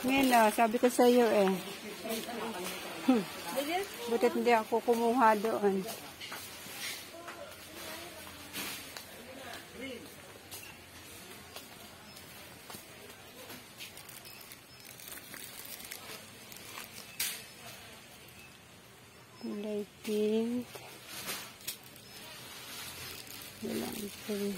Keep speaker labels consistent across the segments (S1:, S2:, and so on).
S1: Ngayon, sabi ko sa iyo eh. Butit hindi ako kumuha doon. Kulay pink. Wala ito.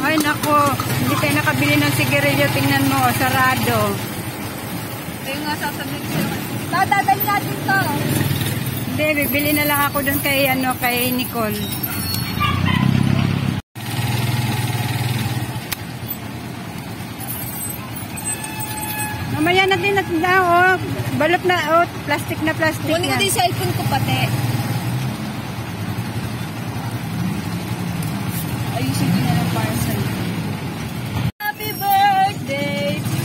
S1: Ay nako, hindi tayo nakabili ng sigarilyo. Tingnan mo, sarado.
S2: Ito yung nga sasabihin ko. Dadali natin to.
S1: Hindi, bibili na lang ako doon kay, kay Nicole. Mamaya natin balot na, plastic na plastic.
S2: Kunin ko din yung cellphone ko pati. Ayusin ko na lang para sa'yo. Happy birthday to you.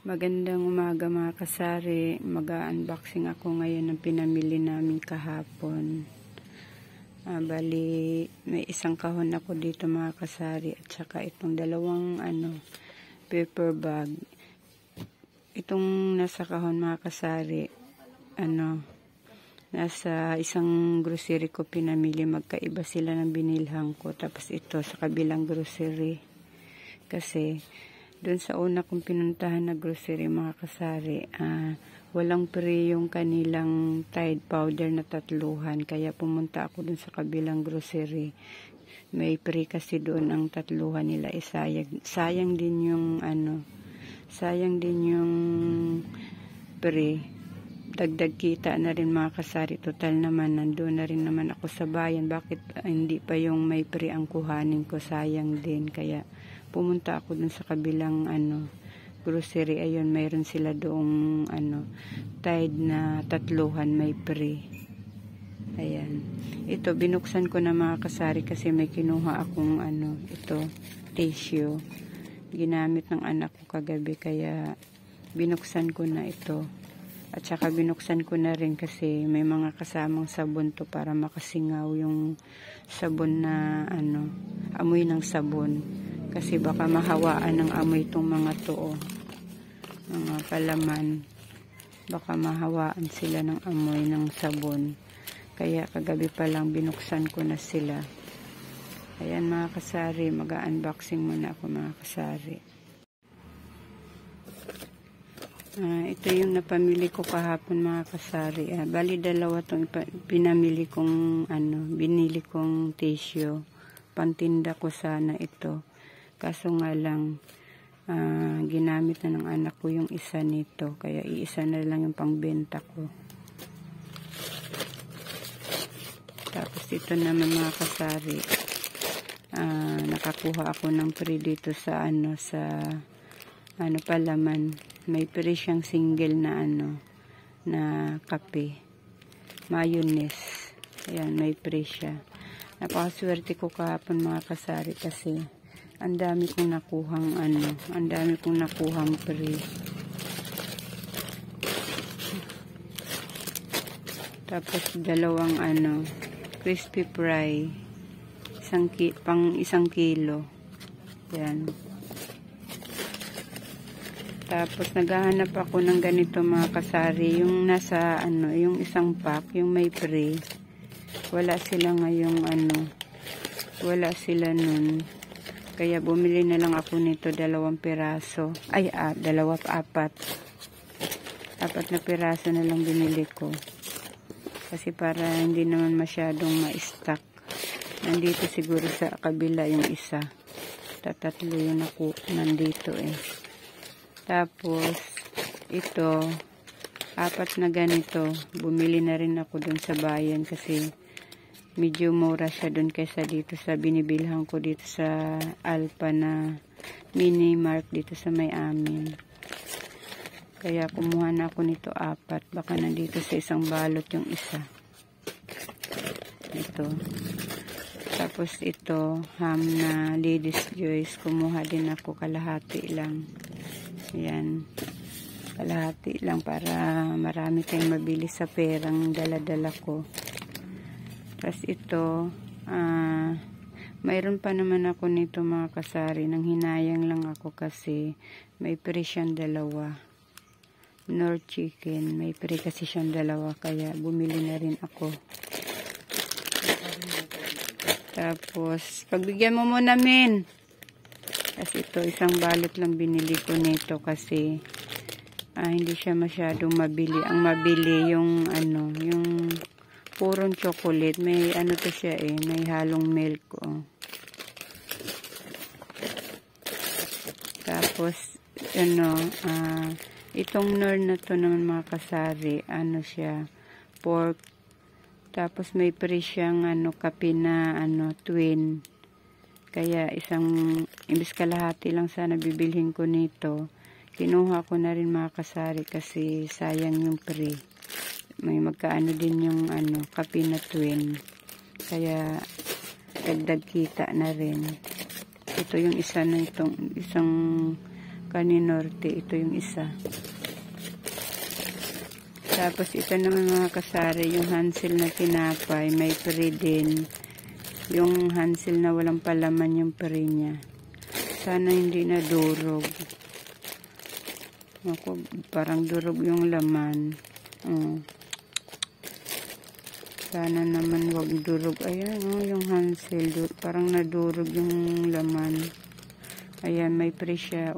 S1: Magandang umaga mga kasari. Mag-unboxing ako ngayon ng pinamili namin kahapon. Bali, may isang kahon ako dito mga kasari at saka itong dalawang paper bag. Itong nasa kahon mga kasari, nasa isang grocery ko pinamili. Magkaiba sila ng binilhan ko. Tapos ito sa kabilang grocery. Kasi doon sa una kong pinuntahan na grocery mga kasari, walang free yung kanilang Tide powder na 3. Kaya pumunta ako doon sa kabilang grocery. May free kasi doon ang 3 nila. Sayang din yung sayang din yung free. Dagdag kita na rin mga kasari. Total naman, nandoon na rin naman ako sa bayan. Bakit hindi pa yung may free ang kuhanin ko? Sayang din. Kaya pumunta ako dun sa kabilang grocery. Ayun, mayroon sila doong Tide na 3 may free. Ayan. Ito, binuksan ko na mga kasari kasi may kinuha akong ito, tissue. Ginamit ng anak ko kagabi kaya binuksan ko na ito. At saka binuksan ko na rin kasi may mga kasamang sabon to para makasingaw yung sabon na amoy ng sabon. Kasi baka mahawaan ng amoy itong mga to, mga palaman. Baka mahawaan sila ng amoy ng sabon. Kaya kagabi pa lang binuksan ko na sila. Ayan mga kasari, mag-unboxing muna ako mga kasari. Ito yung napamili ko kahapon mga kasari. Bali dalawa itong pinamili kong binili kong tissue. Pantinda ko sana ito. Kaso nga lang, ginamit na ng anak ko yung isa nito. Kaya iisa na lang yung pangbenta ko. Tapos ito naman mga kasari. Nakakuha ako ng free dito sa palaman. May free siyang single na na kape. Mayonnaise. Ayan, may free siya. Napakaswerte ko kahapon mga kasari kasi ang dami kong nakuhang free. Tapos dalawang crispy fry. Pang isang kilo. Yan. Tapos naghahanap ako ng ganito mga kasari, yung nasa yung isang pack, yung may free. Wala sila ngayong wala sila nun. Kaya bumili na lang ako nito 2 piraso. Ay, 4. 4 na piraso na lang binili ko. Kasi para hindi naman masyadong ma-stack. Nandito siguro sa kabila yung isa. Tatlo yung nandito eh. Tapos, ito, 4 na ganito. Bumili na rin ako dun sa bayan kasi medyo mura siya dun kaysa dito sa binibilhan ko dito sa Alpha na mini mart dito sa may amin. Kaya kumuha na ako nito 4. Baka nandito sa isang balot yung isa. Ito. Tapos ito, ham na Ladies Choice. Kumuha din ako kalahati lang. Ayan. Kalahati lang para marami tayong mabili sa perang dala-dala ko. Tapos ito, mayroon pa naman ako nito mga kasari. Nang hinayang lang ako kasi may free siyang 2. Nor chicken. May free kasi siyang 2. Kaya bumili na rin ako. Tapos, pagbigyan mo muna, Min. Kasi ito, isang balot lang binili ko nito kasi hindi siya masyadong mabili. Ang mabili yung yung purong chocolate. May to siya eh, may halong milk. Oh. Tapos, itong Nor na to naman mga kasari, siya, pork. Tapos may free siyang kape na twin. Kaya imbis kalahati lang sana bibilhin ko nito. Kinuha ko na rin mga kasari kasi sayang yung free. May magkaano din yung kape na twin. Kaya dagdag kita na rin. Ito yung isa na isang Kaninorte. Ito yung isa. Tapos ito naman mga kasari, yung Hansel na tinapay, may free din. Yung Hansel na walang palaman yung free niya. Sana hindi na durog. Ako, parang durog yung laman. Sana naman wag durog. Ayan, yung Hansel, parang nadurog yung laman. Ayan, may free siya,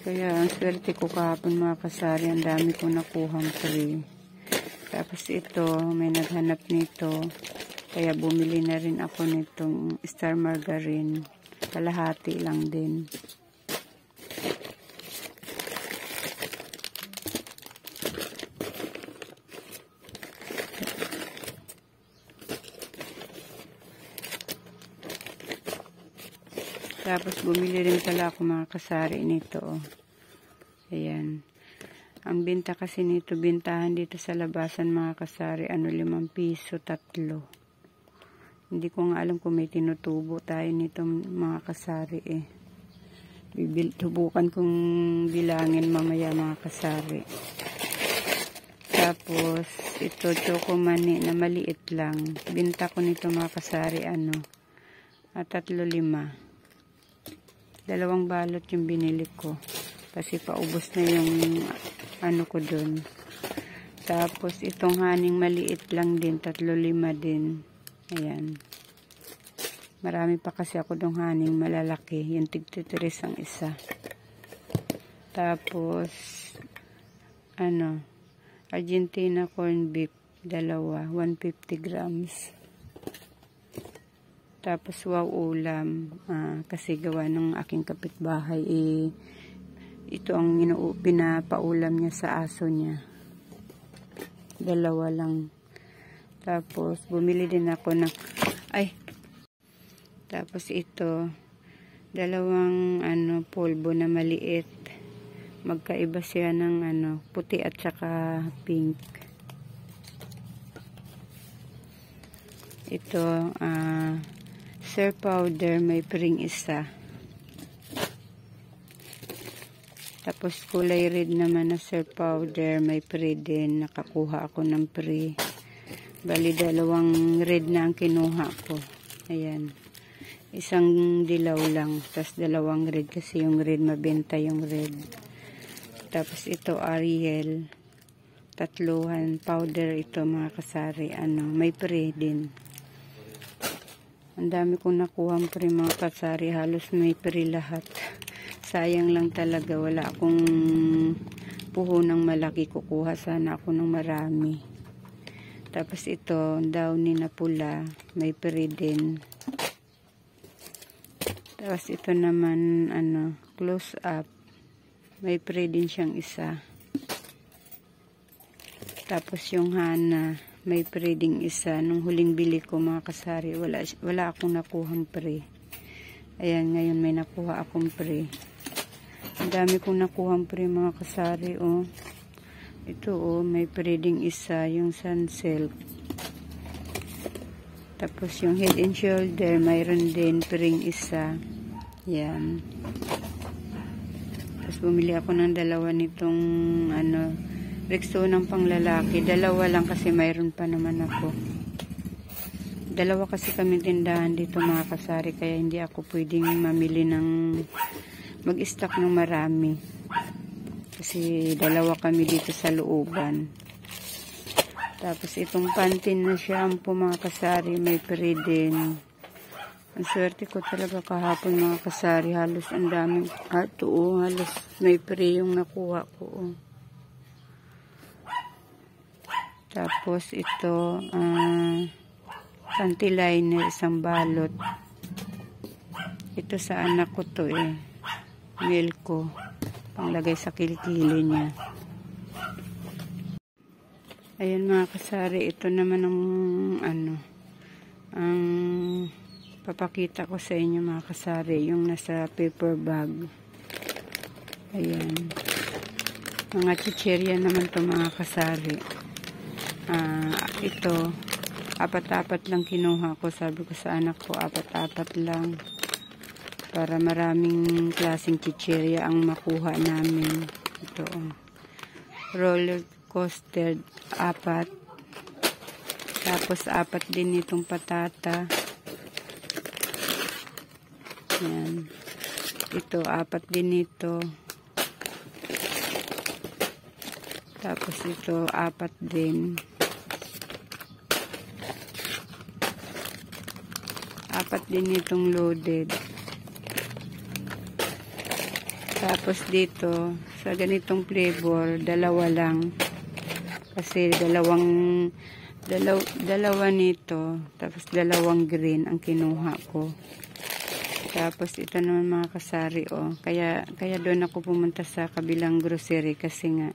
S1: Kaya, ang swerte ko kahapon mga kasari, ang dami ko nakuhang free. Tapos ito, may naghanap nito. Kaya bumili na rin ako nitong Star Margarine. Kalahati lang din. Tapos bumili rin pala ako mga kasari nito. Ayan. Ang binta kasi nito, bintahan dito sa labasan mga kasari, 5 piso 3. Hindi ko nga alam kung may tinutubo tayo nito mga kasari eh. Tubukan kong bilangin mamaya mga kasari. Tapos ito choco mani na maliit lang. Binta ko nito mga kasari 3.5. 2 balot yung binili ko. Kasi paubos na yung ko dun. Tapos itong haning maliit lang din. 3.5 din. Ayan. Marami pa kasi ako dong haning malalaki. Yung tig-3 ang isa. Tapos Argentina corn beef. 150 grams. Tapos wow ulam. Kasi gawa ng aking kapitbahay, ito ang pinapaulam niya sa aso niya. 2 lang. Tapos bumili din ako ng tapos ito 2 polvo na maliit. Magkaiba siya ng puti at saka pink. Ito Sir powder, may pring isa. Tapos kulay red naman na Sir powder, may pre din. Nakakuha ako ng pre. Bali 2 red na ang kinuha ko. Ayan. 1 dilaw lang. Tapos 2 red kasi yung red, mabenta yung red. Tapos ito Ariel. 3 powder ito mga kasari. May pre din. Ang dami kong nakuha pre mga kasari. Halos may pre lahat. Sayang lang talaga. Wala akong puhunang malaki. Kukuha sana ako ng marami. Tapos ito, downy na pula, may pre din. Tapos ito naman, close up, may pre din siyang isa. Tapos yung Hana, may pre ding isa. Nung huling bili ko mga kasari, wala akong nakuhang pre. Ayan, ngayon may nakuha akong pre. Ang dami kong nakuhang pre mga kasari, oh. Ito may pre-ding isa, yung Sunsilk. Tapos yung Head and Shoulder, mayroon din pre-ing isa. Yan. Tapos bumili ako ng 2 nitong Rexona panglalaki. 2 lang kasi mayroon pa naman ako. 2 kasi kami tindahan dito mga kasari, kaya hindi ako pwedeng mamili ng mag-stock ng marami. Kasi 2 kami dito sa looban. Tapos itong Pantene na shampoo mga kasari, may pre din. Ang swerte ko talaga kahapon mga kasari. Halos ang daming halos may pre yung nakuha ko. Tapos ito panty liner, 1 balot. Ito sa anak ko to Milko. Panglagay sa kilikili niya. Ayan mga kasari, ito naman ang papakita ko sa inyo mga kasari, yung nasa paper bag. Ayan. Mga chicherya naman to mga kasari. Ito, 4 lang kinuha ko. Sabi ko sa anak ko, 4 lang. Para maraming klaseng chicherya ang makuha namin. Ito roller coaster 4. Tapos 4 din itong patata. Yan. Ito 4 din ito. Tapos ito 4 din. 4 din itong loaded. Tapos dito, sa ganitong flavor, 2 lang. Kasi 2 nito, tapos 2 green ang kinuha ko. Tapos ito naman mga kasari, Kaya doon ako pumunta sa kabilang grocery kasi nga,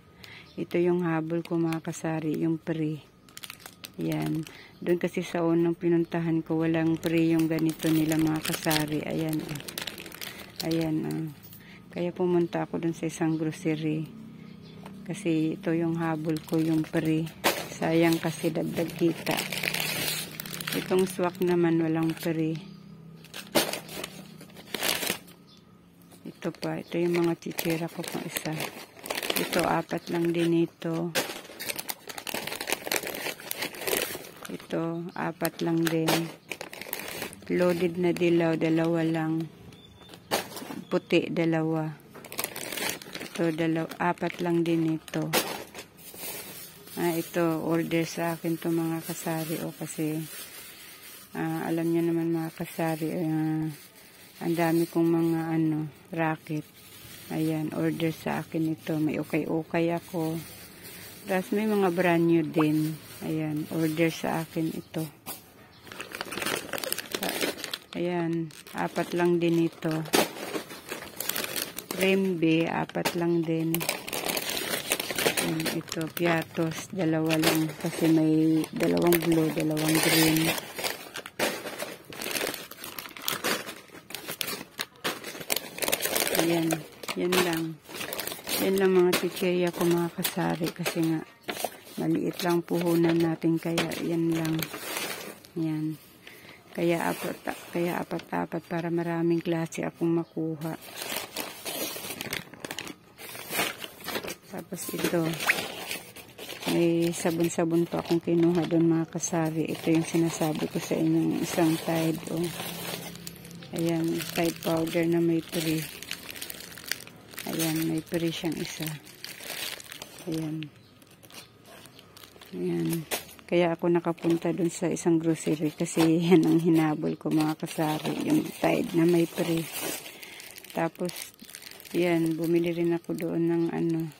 S1: ito yung habol ko mga kasari, yung pre. Yan. Doon kasi sa unang pinuntahan ko, walang pre yung ganito nila mga kasari. Ayan. Ayan. Kaya pumunta ako dun sa isang grocery. Kasi ito yung habol ko, yung pre. Sayang kasi dagdag kita. Itong swak naman walang pre. Ito pa. Ito yung mga chichira ko pang isa. Ito 4 lang din ito. Ito 4 lang din. Loaded na dilaw, 2 lang. Puti 2. Ito 4 lang din ito. Ito order sa akin to mga kasari kasi alam niyo naman mga kasari ang dami kong mga racket. Ayan, order sa akin ito. May ukay-ukay ako. Tapos may mga brand new din. Ayan, order sa akin ito. Ayan, 4 lang din ito. Rembe, 4 lang din. Ayan, ito, piatos, 2 lang. Kasi may 2 blue, 2 green. Ayan, yan lang. Yan lang mga chichirya ko mga kasari. Kasi nga, maliit lang puhunan natin. Kaya yan lang. Yan. Kaya apat para maraming klase akong makuha. Tapos ito, may sabon-sabon pa akong kinuha doon mga kasari. Ito yung sinasabi ko sa inyong isang Tide. Oh. Ayan, Tide powder na may pre. Ayan, may pre siyang isa. Ayan. Ayan. Kaya ako nakapunta dun sa isang grocery kasi yan ang hinabol ko mga kasari. Yung Tide na may pre. Tapos, yan, bumili rin ako doon ng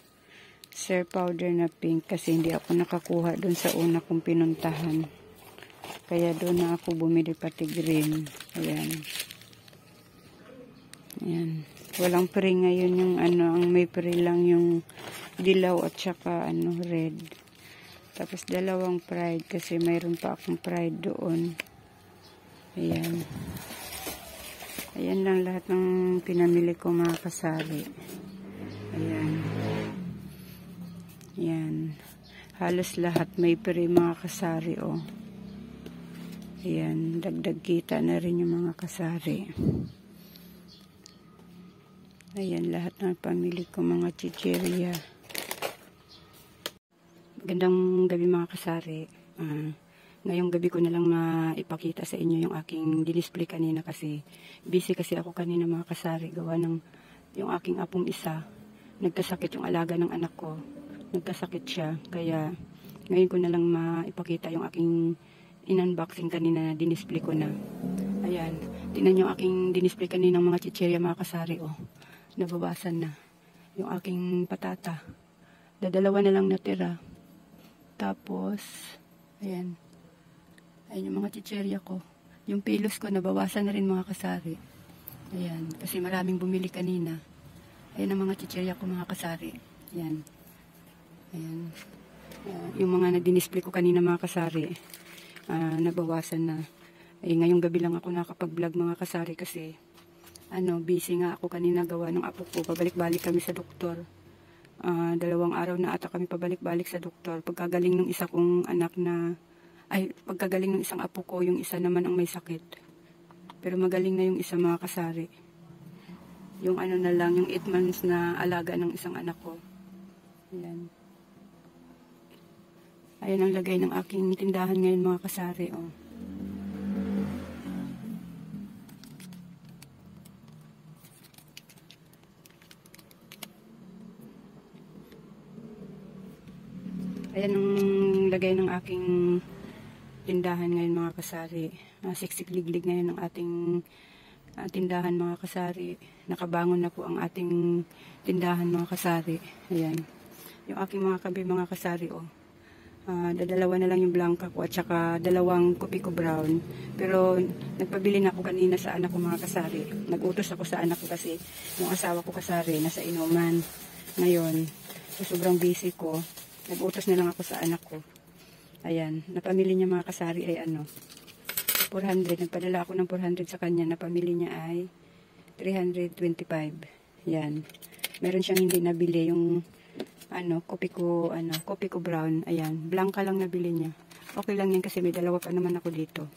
S1: Sir powder na pink kasi hindi ako nakakuha dun sa una kong pinuntahan. Kaya doon na ako bumili pati green. Ayan. Ayan. Walang pre ngayon yung ang may pre lang yung dilaw at saka red. Tapos 2 Pride kasi mayroon pa akong Pride doon. Ayan. Ayan lang lahat ng pinamili ko mga kasari. Ayan. Ayan. Halos lahat may pre mga kasari oh. Ayan. Dagdag kita na rin yung mga kasari. Ayan lahat ng pamili ko mga chichirya. Magandang gabi mga kasari. Ngayong gabi ko na lang maipakita sa inyo yung aking dinisplay kanina kasi busy kasi ako kanina mga kasari. Gawa ng yung aking apong isa. Nagkasakit yung alaga ng anak ko. Nagkasakit siya. Kaya ngayon ko na lang maipakita yung aking in-unboxing kanina na dinisplay ko na. Ayan. Tingnan yung aking dinisplay kanina ng mga chichirya mga kasari. Oh, nabawasan na. Yung aking patata. Dadalawa na lang natira. Tapos, ayan. Ayan yung mga chichirya ko. Yung pilos ko, nabawasan na rin mga kasari. Ayan. Kasi maraming bumili kanina. Ayan ang mga chichirya ko mga kasari. Ayan. Ayan. Yung mga na-display ko kanina mga kasari, nabawasan na. Ngayong gabi lang ako nakapag-vlog mga kasari kasi, busy nga ako kanina gawa ng apo ko. Pabalik-balik kami sa doktor. 2 araw na ata kami pabalik-balik sa doktor. Pagkagaling ng isa kong anak pagkagaling ng isang apo ko, yung isa naman ang may sakit. Pero magaling na yung isa mga kasari. Yung na lang, yung 8 months na alaga ng isang anak ko. Ayan. Ayan ang lagay ng aking tindahan ngayon mga kasari. Oh. Ayan ang lagay ng aking tindahan ngayon mga kasari. Siksik-liglig ngayon ang ating tindahan mga kasari. Nakabangon na po ang ating tindahan mga kasari. Ayan. Yung aking mga kabi mga kasari oh. Dadalawa na lang yung blanca ko at saka 2 kopi ko brown. Pero nagpabili na ako kanina sa anak ko mga kasari. Nag-utos ako sa anak ko kasi yung asawa ko kasari nasa inuman. Ngayon, sobrang busy ko. Nag-utos na lang ako sa anak ko. Ayan, napamili niya mga kasari ay 400. Nagpadala ako ng 400 sa kanya. Napamili niya ay 325. Ayan. Meron siyang hindi nabili yung kopi ko brown. Ayan, blanca lang nabili niya. Okay lang yan kasi may 2 pa naman ako dito.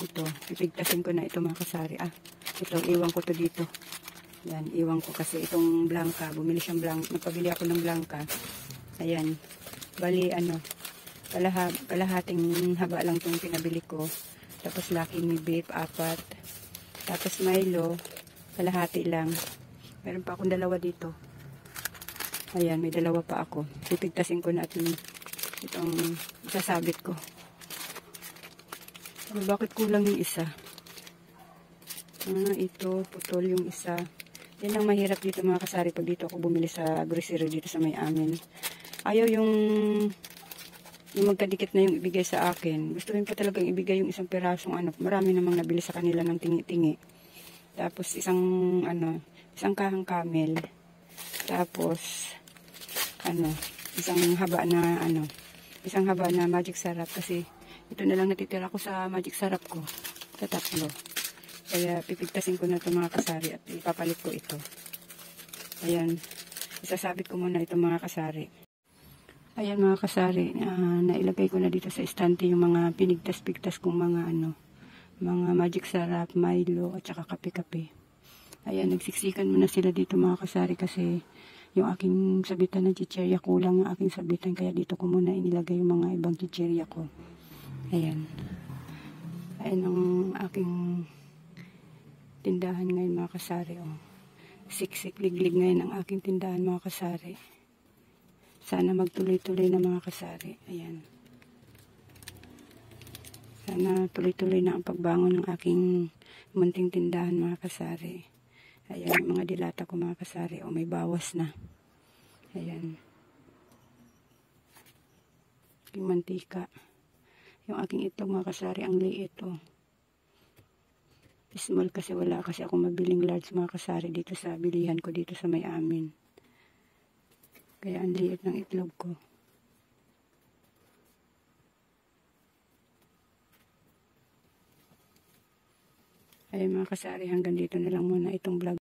S1: Ito, pipigtasin ko na ito mga kasari. Ito, iwan ko to dito. Ayan, iwan ko kasi itong blanca. Bumili siyang blanca. Nagpabili ako ng blanca. Ayan. Bali, kalahating haba lang itong pinabili ko. Tapos Lucky Me Beef, 4. Tapos Milo, kalahati lang. Meron pa akong 2 dito. Ayan, may 2 pa ako. Pipigtasin ko na itong sasabit ko. Bakit kulang yung isa? Ito, putol yung isa. Yan ang mahirap dito mga kasari pag dito ako bumili sa grocery dito sa may amin. Ayaw yung yung magkadikit na yung ibigay sa akin. Gusto rin pa talagang ibigay yung isang pirasong ano. Marami namang nabili sa kanila ng tingi-tingi. Tapos isang kahang camel. Tapos isang haba na magic sarap kasi ito na lang natitira ko sa magic sarap ko. Sa tatlo. Kaya pipigtasin ko na ito mga kasari at ipapalit ko ito. Ayan. Isasabit ko muna ito mga kasari. Ayan mga kasari, nailagay ko na dito sa estante yung mga pinigtas-pigtas kong mga magic sarap, Milo at saka kape-kape. Ayan, nagsiksikan muna sila dito mga kasari kasi yung aking sabitan ng chicherya, kulang yung aking sabitan kaya dito ko muna inilagay yung mga ibang chicherya ko. Ayan. Ayan ang aking tindahan ngayon mga kasari. Oh. Siksik liglig ngayon ang aking tindahan mga kasari. Sana magtuloy-tuloy na mga kasari. Ayan. Sana tuloy-tuloy na ang pagbangon ng aking munting tindahan mga kasari. Ayan yung mga dilata ko mga kasari. O may bawas na. Ayan. Aking mantika. Yung aking itlog mga kasari ang liit o. Small kasi wala kasi ako mabiling large mga kasari dito sa bilihan ko dito sa may amin. Kaya ang liit ng itlog ko. Ay mga kasari, hanggang dito na lang muna itong vlog.